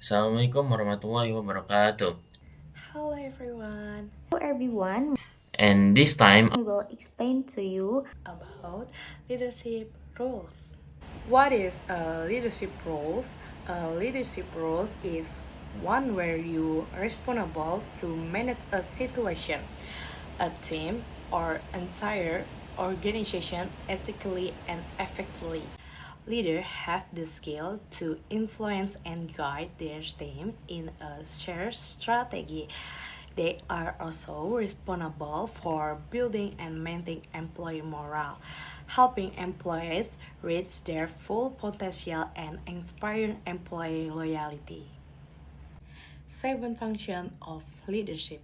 Assalamualaikum warahmatullahi wabarakatuh. Hello everyone. Hello everyone, And this time, we will explain to you About leadership roles. What is a leadership roles? A leadership role is one where you are responsible to manage a situation, a team, or entire organization ethically and effectively. Leaders have the skill to influence and guide their team in a shared strategy. They are also responsible for building and maintaining employee morale, helping employees reach their full potential and inspiring employee loyalty. 7 functions of leadership.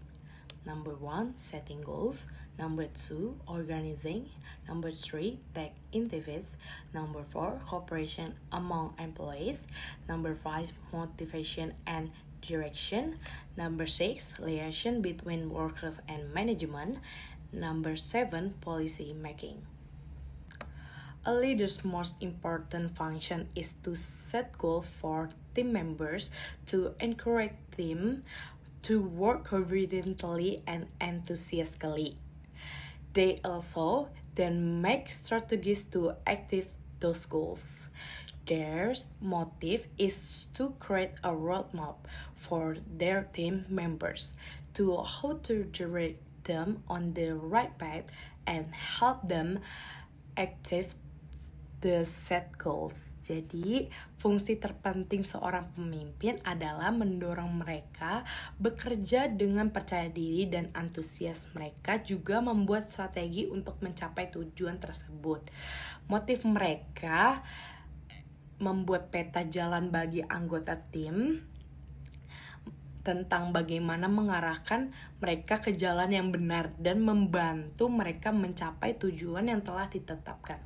Number 1, setting goals. Number 2, organizing. Number 3, tech interface. Number 4, cooperation among employees. Number 5, motivation and direction. Number 6, liaison between workers and management. Number 7, policy making. A leader's most important function is to set goals for team members, to encourage them to work confidently and enthusiastically. They also then make strategies to achieve those goals. Their motive is to create a roadmap for their team members to how to direct them on the right path and help them achieve the set goals. Jadi, fungsi terpenting seorang pemimpin adalah mendorong mereka bekerja dengan percaya diri dan antusias. Mereka juga membuat strategi untuk mencapai tujuan tersebut. Motif mereka membuat peta jalan bagi anggota tim tentang bagaimana mengarahkan mereka ke jalan yang benar dan membantu mereka mencapai tujuan yang telah ditetapkan.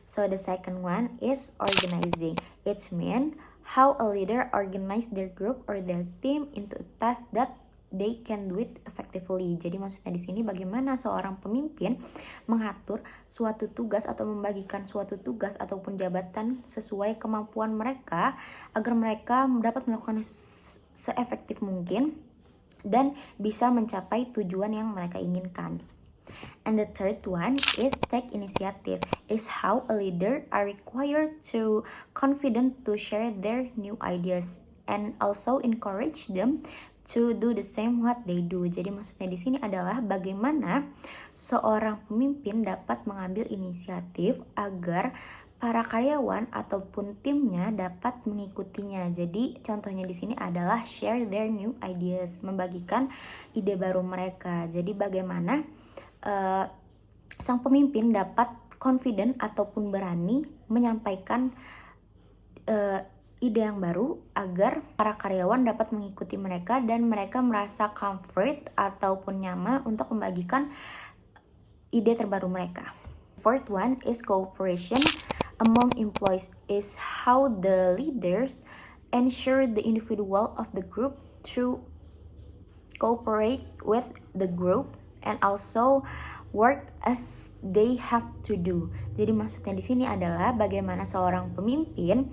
So the second one is organizing. It's mean how a leader organize their group or their team into a task that they can do it effectively. Jadi maksudnya di sini bagaimana seorang pemimpin mengatur suatu tugas atau membagikan suatu tugas ataupun jabatan sesuai kemampuan mereka agar mereka dapat melakukan seefektif mungkin dan bisa mencapai tujuan yang mereka inginkan. And the third one is take initiative. Is how a leader are required to confident to share their new ideas and also encourage them to do the same what they do. Jadi maksudnya di sini adalah bagaimana seorang pemimpin dapat mengambil inisiatif agar para karyawan ataupun timnya dapat mengikutinya. Jadi contohnya di sini adalah share their new ideas, membagikan ide baru mereka. Jadi bagaimana sang pemimpin dapat confident ataupun berani menyampaikan ide yang baru agar para karyawan dapat mengikuti mereka dan mereka merasa comfort ataupun nyaman untuk membagikan ide terbaru mereka. Fourth one is cooperation among employees. Is how the leaders ensure the individual of the group to cooperate with the group and also work as they have to do. Jadi maksudnya di sini adalah bagaimana seorang pemimpin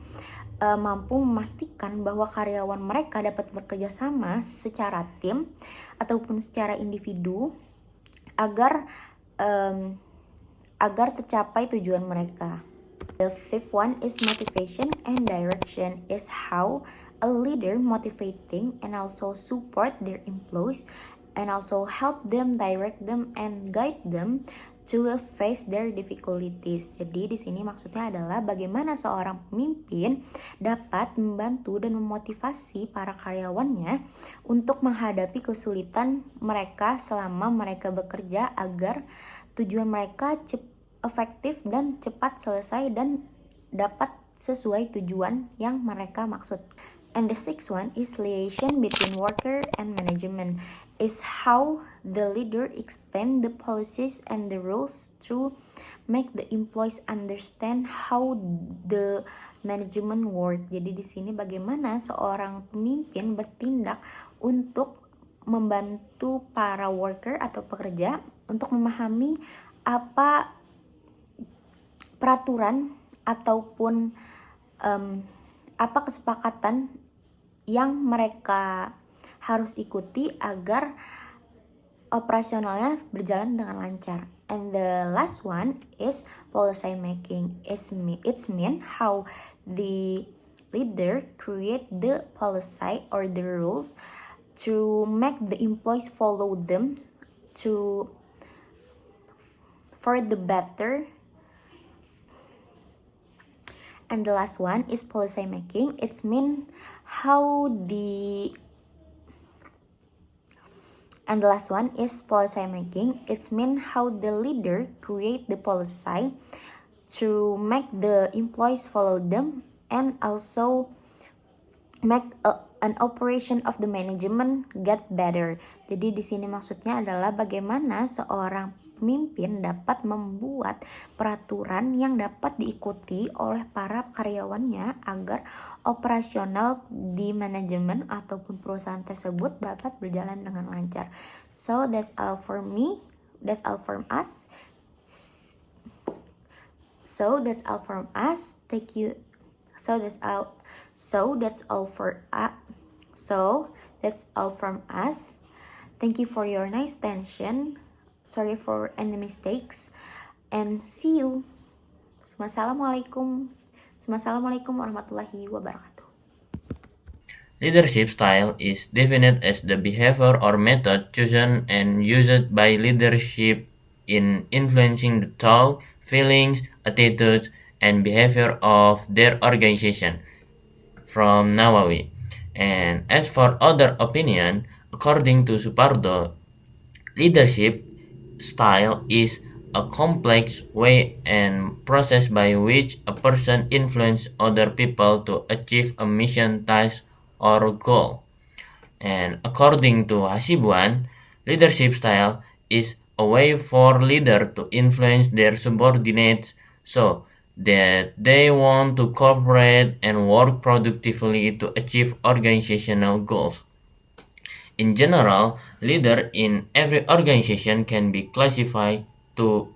mampu memastikan bahwa karyawan mereka dapat bekerja sama secara tim ataupun secara individu agar tercapai tujuan mereka. The fifth one is motivation and direction. Is how a leader motivating and also support their employees and also help them, direct them, and guide them to face their difficulties. Jadi di sini maksudnya adalah bagaimana seorang pemimpin dapat membantu dan memotivasi para karyawannya untuk menghadapi kesulitan mereka selama mereka bekerja agar tujuan mereka efektif dan cepat selesai dan dapat sesuai tujuan yang mereka maksud. And the sixth one is liaison between worker and management. Is how the leader explain the policies and the rules to make the employees understand how the management work. Jadi di sini bagaimana seorang pemimpin bertindak untuk membantu para worker atau pekerja untuk memahami apa peraturan ataupun apa kesepakatan yang mereka harus ikuti agar operasionalnya berjalan dengan lancar. And the last one is policy making. It's mean how the leader create the policy or the rules to make the employees follow them for the better. And the last one is policy making. It's mean how the And the last one is policy making. It's mean how the leader create the policy to make the employees follow them and also make an operation of the management get better. Jadi di sini maksudnya adalah bagaimana seorang pemimpin dapat membuat peraturan yang dapat diikuti oleh para karyawannya agar operasional di manajemen ataupun perusahaan tersebut dapat berjalan dengan lancar. So that's all for me. That's all from us. So that's all from us. Thank you. So that's all from us. Thank you for your nice attention. Sorry for any mistakes and see you. Wassalamualaikum warahmatullahi wabarakatuh. Leadership style is defined as the behavior or method chosen and used by leadership in influencing the thought, feelings, attitudes, and behavior of their organization. From Nawawi. And as for other opinion, according to Supardo, leadership style is a complex way and process by which a person influences other people to achieve a mission, task, or goal. And according to Hasibuan, leadership style is a way for leader to influence their subordinates so that they want to cooperate and work productively to achieve organizational goals. In general, leader in every organization can be classified into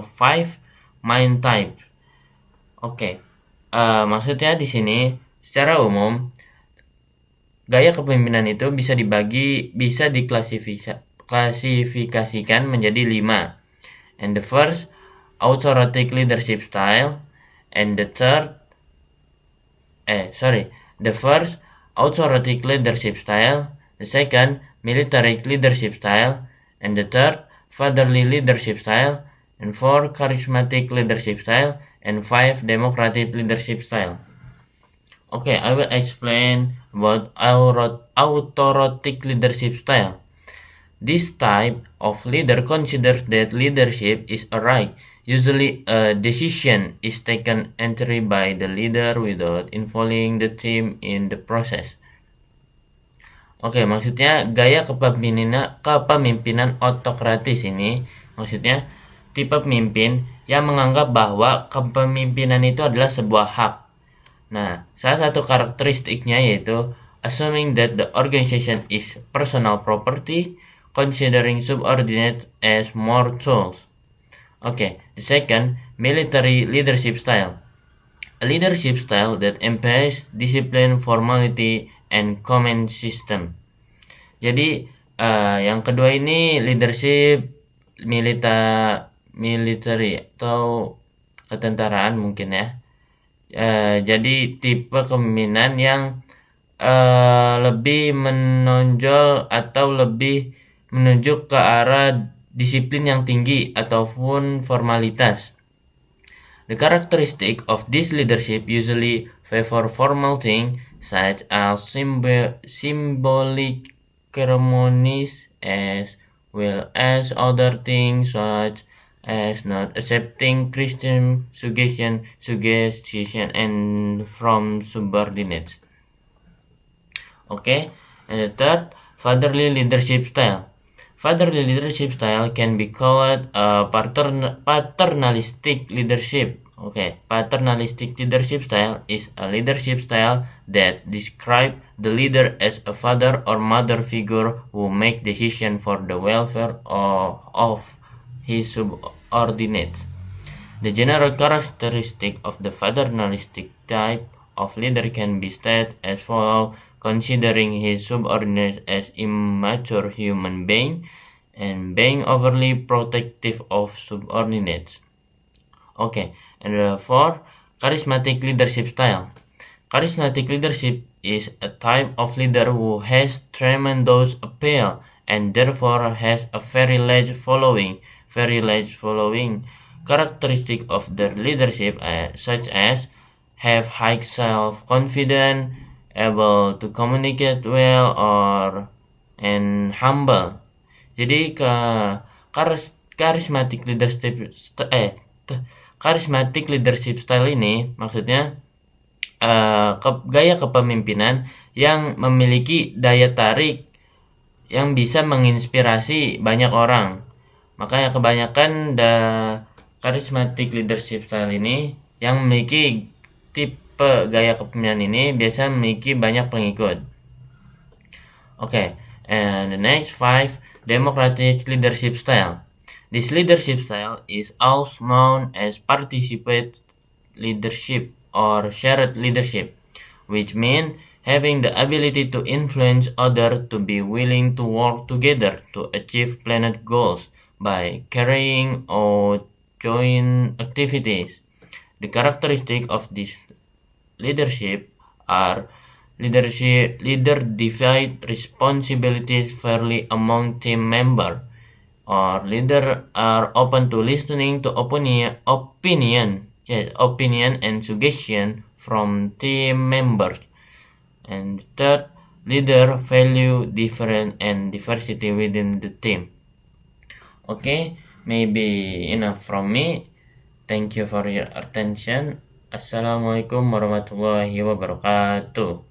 5 main types. Oke, maksudnya di sini secara umum gaya kepemimpinan itu bisa diklasifikasikan menjadi 5. And the first, authoritative leadership style, and the first, authoritative leadership style, the second, military leadership style, and the third, fatherly leadership style, and 4, charismatic leadership style, and 5, democratic leadership style. Okay, I will explain about authoritative leadership style. This type of leader considers that leadership is a right. Usually, a decision is taken entirely by the leader without involving the team in the process. Oke, maksudnya gaya kepemimpinan autokratis ini, maksudnya tipe pemimpin yang menganggap bahwa kepemimpinan itu adalah sebuah hak. Nah, salah satu karakteristiknya yaitu assuming that the organization is personal property, considering subordinates as more tools. Okay, the second, military leadership style. A leadership style that employs discipline, formality, and command system. Jadi, yang kedua ini leadership military atau ketentaraan mungkin ya. Jadi tipe kepemimpinan yang lebih menonjol atau lebih menunjuk ke arah disiplin yang tinggi ataupun formalitas. The characteristic of this leadership usually favor formal things such as symbolic ceremonies as well as other things such as not accepting Christian suggestion and from subordinates. Okay, and the third, fatherly leadership style. Fatherly leadership style can be called paternalistic leadership. Okay, paternalistic leadership style is a leadership style that describes the leader as a father or mother figure who make decisions for the welfare of his subordinates. The general characteristic of the paternalistic type of leader can be stated as follows: considering his subordinates as immature human beings and being overly protective of subordinates. Okay, and 4, charismatic leadership style. Charismatic leadership is a type of leader who has tremendous appeal and therefore has a very large following. Characteristic of their leadership such as have high self-confidence, able to communicate well, and humble. Jadi charismatic leadership style ini maksudnya gaya kepemimpinan yang memiliki daya tarik yang bisa menginspirasi banyak orang. Makanya kebanyakan charismatic leadership style ini yang memiliki tipe gaya kepemimpinan ini biasa memiliki banyak pengikut. Okay, and the next 5, democratic leadership style. This leadership style is also known as participatory leadership or shared leadership, which means having the ability to influence others to be willing to work together to achieve planned goals by carrying out joint activities. The characteristics of this leadership are leader divide responsibilities fairly among team members, or leader are open to listening to opinion and suggestion from team members. And third, leader value difference and diversity within the team. Okay, maybe enough from me. Thank you for your attention. Assalamualaikum warahmatullahi wabarakatuh.